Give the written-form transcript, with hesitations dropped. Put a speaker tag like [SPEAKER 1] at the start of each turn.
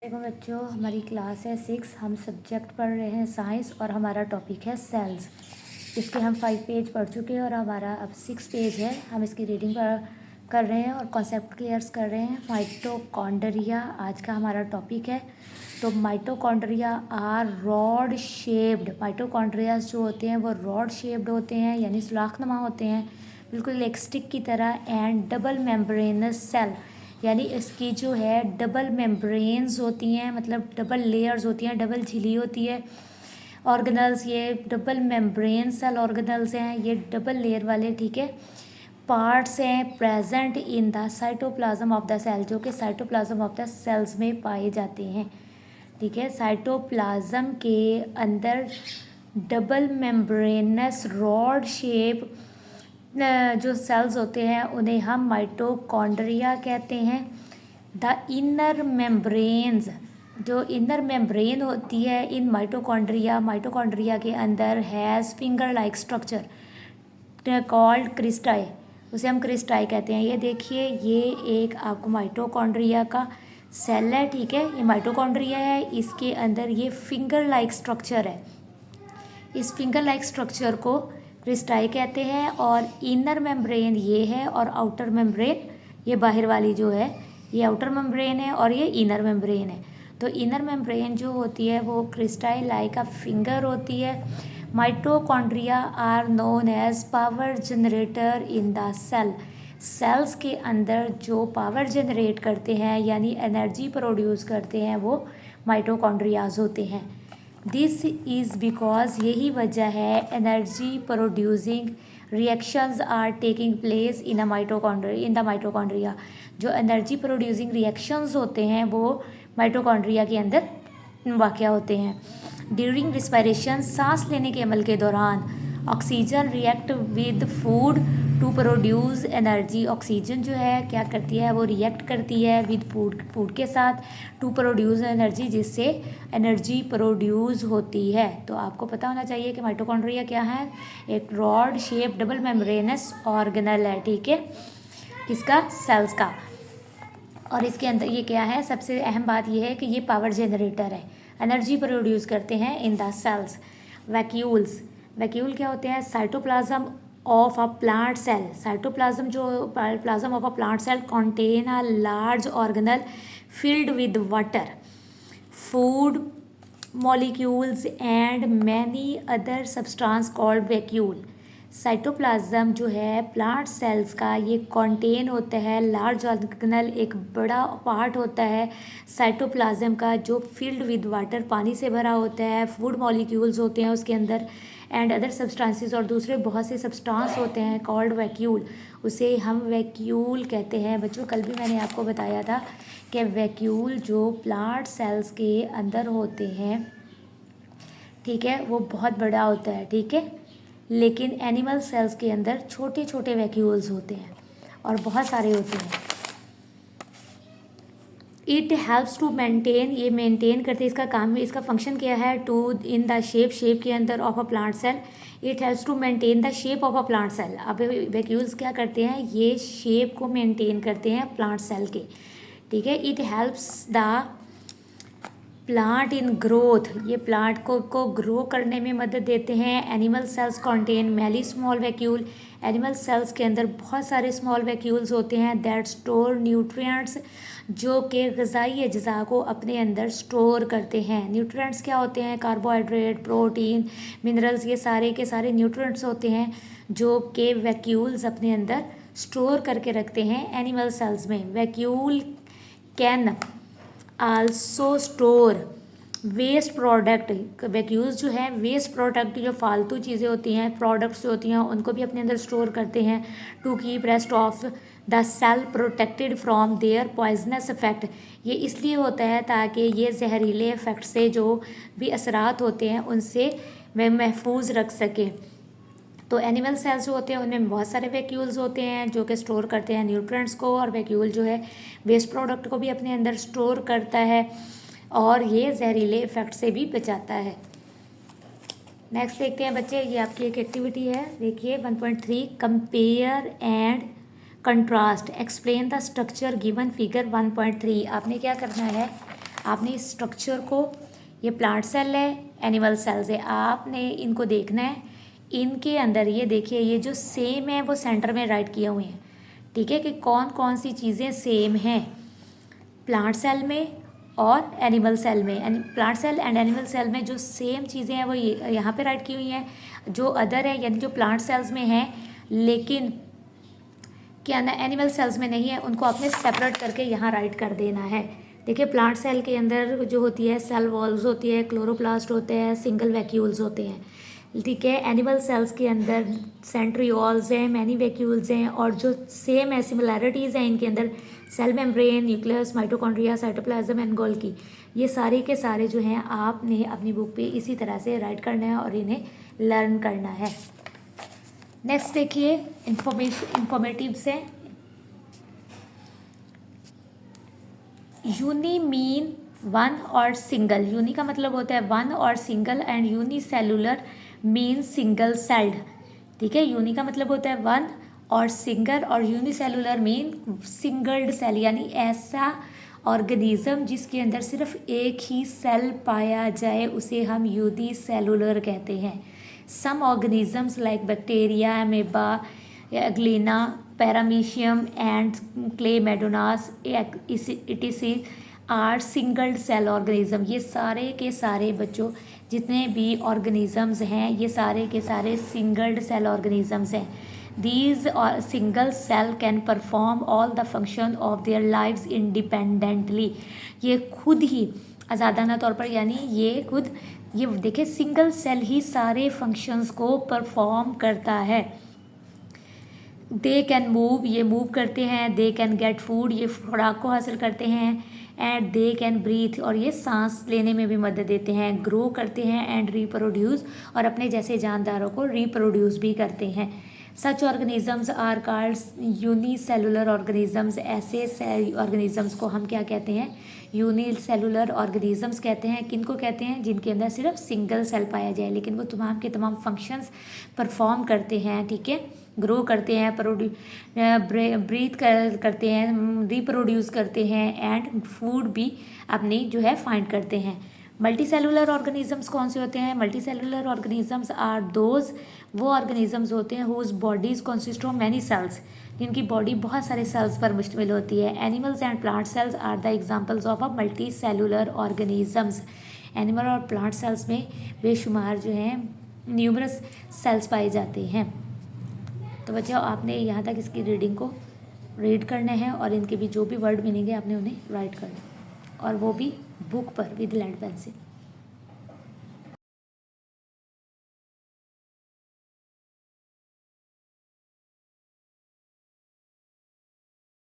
[SPEAKER 1] देखो बच्चों, हमारी क्लास है 6। हम सब्जेक्ट पढ़ रहे हैं साइंस और हमारा टॉपिक है सेल्स। इसके हम 5 पेज पढ़ चुके हैं और हमारा अब 6 पेज है। हम इसकी रीडिंग कर रहे हैं और कॉन्सेप्ट क्लियर्स कर रहे हैं। माइटोकॉन्ड्रिया आज का हमारा टॉपिक है। तो mitochondria are rod shaped. Mitochondria जो होते हैं वो रॉड शेप्ड होते हैं, यानी सुलाखनुमा होते हैं, बिल्कुल एक स्टिक की तरह। एंड डबल मेम्ब्रेनस सेल, यानी इसकी जो है डबल मेम्ब्रेन्स होती हैं, मतलब डबल लेयर्स होती हैं, डबल झिल्ली होती है। ऑर्गेनल्स, ये डबल मेम्ब्रेन सेल ऑर्गेनल्स हैं, ये डबल लेयर वाले, ठीक है, पार्ट्स हैं present in the cytoplasm of the cell, जो कि साइटोप्लाज्म ऑफ द सेल्स में पाए जाते हैं। ठीक है, साइटोप्लाज्म के अंदर डबल मेम्ब्रेनस रॉड शेप जो सेल्स होते हैं उन्हें हम माइटोकॉन्ड्रिया कहते हैं। द इनर मेम्ब्रेन्स, जो इनर मेम्ब्रेन होती है इन माइटोकॉन्ड्रिया के अंदर has finger like structure called cristae, उसे हम क्रिस्टाई कहते हैं। ये देखिए, ये एक आपको माइटोकॉन्ड्रिया का सेल है, ठीक है, ये माइटोकॉन्ड्रिया है, इसके अंदर ये फिंगर लाइक स्ट्रक्चर है। इस फिंगर लाइक स्ट्रक्चर को क्रिस्टाई कहते हैं। और इनर मेम्ब्रेन ये है और आउटर मेम्ब्रेन ये बाहर वाली जो है ये आउटर मेम्ब्रेन है और ये इनर मेम्ब्रेन है। तो इनर मेम्ब्रेन जो होती है वो क्रिस्टाई लाइक अ फिंगर होती है। Mitochondria are known as power generator in the cell. Cells के अंदर जो पावर जनरेट करते हैं यानी एनर्जी प्रोड्यूस करते हैं वो माइटोकॉन्ड्रियाज होते हैं। दिस इज़ बिकॉज, यही वजह है, energy producing reactions are taking place in the mitochondria. जो एनर्जी प्रोड्यूसिंग रिएक्शंस होते हैं वो माइटोकॉन्ड्रिया के अंदर वाक़या होते हैं। ड्यूरिंग रिस्पायरेशन, सांस लेने के अमल के दौरान, oxygen react with food to produce energy. Oxygen जो है क्या करती है, वो रिएक्ट करती है विद फूड के साथ टू प्रोड्यूस एनर्जी, जिससे एनर्जी प्रोड्यूस होती है। तो आपको पता होना चाहिए कि माइटोकॉन्ड्रिया क्या है, एक rod shape double membranous organelle है, ठीक है, किसका, सेल्स का। और इसके अंदर ये क्या है, सबसे अहम बात ये है कि ये पावर जनरेटर है, एनर्जी प्रोड्यूस करते हैं in the cells. Vacuoles, vacuole क्या होते हैं, cytoplasm of a plant cell. Cytoplasm जो plasm of a plant cell contain a large organelle filled with water, food molecules and many other substance called vacuole। Cytoplasm जो है plant cells का ये contain होता है लार्ज ऑर्गेनल, एक बड़ा part होता है साइटोप्लाज्म का जो फिल्ड विद वाटर, पानी से भरा होता है, फूड मॉलिक्यूल्स होते हैं उसके अंदर, एंड अदर सब्सटेंसेस, और दूसरे बहुत से सब्सटेंस होते हैं कॉल्ड वैक्यूल, उसे हम वैक्यूल कहते हैं। बच्चों, कल भी मैंने आपको बताया था कि वैक्यूल जो प्लांट सेल्स के अंदर होते हैं, ठीक है, वो बहुत बड़ा होता है, ठीक है, लेकिन एनिमल सेल्स के अंदर छोटे छोटे वैक्यूल्स होते हैं और बहुत सारे होते हैं। इट हेल्प्स टू मेंटेन, ये मेंटेन करते हैं, इसका काम, इसका फंक्शन क्या है, टू इन द शेप के अंदर of a plant cell. It helps to maintain the shape of a plant cell. अब वैक्यूल्स क्या करते हैं, ये शेप को मेंटेन करते हैं प्लांट सेल के, ठीक है। It helps the plant in growth, ये प्लांट को ग्रो करने में मदद देते हैं। Animal sales contain many small vacuole, animal cells के अंदर बहुत सारे स्मॉल वैक्यूल्स होते हैं दैट स्टोर न्यूट्रिएंट्स, जो कि ग़िज़ाई अज्जा को अपने अंदर स्टोर करते हैं। न्यूट्रिएंट्स क्या होते हैं, कार्बोहाइड्रेट, प्रोटीन, मिनरल्स, ये सारे के सारे न्यूट्रिएंट्स होते हैं जो कि वैक्यूल्स अपने अंदर स्टोर करके रखते हैं एनिमल सेल्स में। Vacuole can also store waste product. Vacuoles जो है वेस्ट प्रोडक्ट, जो फालतू चीज़ें होती हैं, प्रोडक्ट्स जो होती हैं, उनको भी अपने अंदर स्टोर करते हैं to keep rest of the cell protected from their poisonous effect. ये इसलिए होता है ताकि ये जहरीले इफेक्ट से जो भी असरात होते हैं उनसे वे महफूज रख सके। तो एनिमल सेल्स जो होते हैं उनमें बहुत सारे वैक्यूल्स होते हैं जो कि स्टोर करते हैं न्यूट्रिएंट्स को, और वैक्यूल जो है वेस्ट प्रोडक्ट को भी अपने अंदर स्टोर करता है और ये जहरीले इफेक्ट से भी बचाता है। नेक्स्ट देखते हैं बच्चे, ये आपकी एक एक्टिविटी है, देखिए 1.3, compare and contrast, explain the structure given figure 1.3। आपने क्या करना है, आपने इस स्ट्रक्चर को, ये प्लांट सेल है, एनिमल सेल्स है, आपने इनको देखना है। इनके अंदर ये देखिए, ये जो सेम है वो सेंटर में राइट किए हुए हैं, ठीक है, कि कौन कौन सी चीज़ें सेम हैं प्लांट सेल में और एनिमल सेल में। Plant cell and animal cell में जो सेम चीज़ें हैं वो यहाँ पे राइट की हुई हैं। जो अदर है, यानी जो प्लांट सेल्स में हैं लेकिन क्या ना एनिमल सेल्स में नहीं है, उनको आपने सेपरेट करके यहाँ राइट कर देना है। देखिए, प्लांट सेल के अंदर जो होती है सेल वॉल्स होती है, क्लोरोप्लास्ट होते हैं, सिंगल वैक्यूल्स होते हैं, ठीक है। एनिमल सेल्स के अंदर सेंट्रियोल्स हैं, मैनी वैक्यूल्स हैं, और जो सेम है, सिमिलैरिटीज़ हैं इनके अंदर, cell membrane, nucleus, mitochondria, cytoplasm and Golgi, ये सारे के सारे जो हैं आपने अपनी बुक पे इसी तरह से राइट करना है और इन्हें लर्न करना है। नेक्स्ट देखिए, इंफॉर्मेटिव से यूनी मीन वन और सिंगल। यूनी का मतलब होता है वन और single, and unicellular mean single celled, ठीक है। यूनी का मतलब होता है वन और सिंगल, और यूनिसेलुलर मीन सिंगल्ड सेल, यानी ऐसा ऑर्गेनिज्म जिसके अंदर सिर्फ एक ही सेल पाया जाए उसे हम यूनिसेलुलर कहते हैं। Some organisms like bacteria, amoeba, euglena, paramecium and chlamydomonas, etc are single cell organism. ये सारे के सारे बच्चों जितने भी ऑर्गेनिजम्स हैं ये सारे के सारे सिंगल्ड सेल ऑर्गेनिजम्स हैं। These single cell can perform all the function of their lives independently। ये खुद ही आज़ादाना तौर पर, यानी ये खुद, ये देखिए सिंगल सेल ही सारे फंक्शंस को परफॉर्म करता है। दे कैन मूव, ये मूव करते हैं। दे कैन गेट फूड, ये खुराक को हासिल करते हैं। एंड दे कैन ब्रीथ, और ये सांस लेने में भी मदद देते हैं। ग्रो करते हैं एंड रिप्रोड्यूस, और अपने जैसे जानदारों को रिप्रोड्यूस भी करते हैं। Such organisms are called unicellular organisms. ऐसे ऑर्गेनिजम्स को हम क्या कहते हैं? यूनिसेलुलर ऑर्गेनिजम्स कहते हैं। किनको कहते हैं? जिनके अंदर सिर्फ सिंगल सेल पाया जाए लेकिन वो तमाम के तमाम फंक्शंस परफॉर्म करते हैं, ठीक है। ग्रो करते हैं, ब्रीथ करते हैं, रिप्रोड्यूस करते हैं, एंड फूड भी अपनी जो है फाइंड करते हैं। मल्टी सेलुलर ऑर्गेनिजम्स कौन से होते हैं? Multi cellular organisms are those, वो ऑर्गेनिजम्स होते हैं whose bodies consist of many cells, जिनकी बॉडी बहुत सारे सेल्स पर मुश्तमिल होती है। Animals and plant cells are the examples of a multi cellular organisms. Animal और प्लांट सेल्स में बेशुमार जो हैं न्यूमरस सेल्स पाए जाते हैं। तो बच्चों, आपने यहाँ तक इसकी रीडिंग को रीड करना है और इनके भी जो भी वर्ड मीनिंग है आपने उन्हें राइट करना है, और वो भी बुक पर विद लेड पेन से।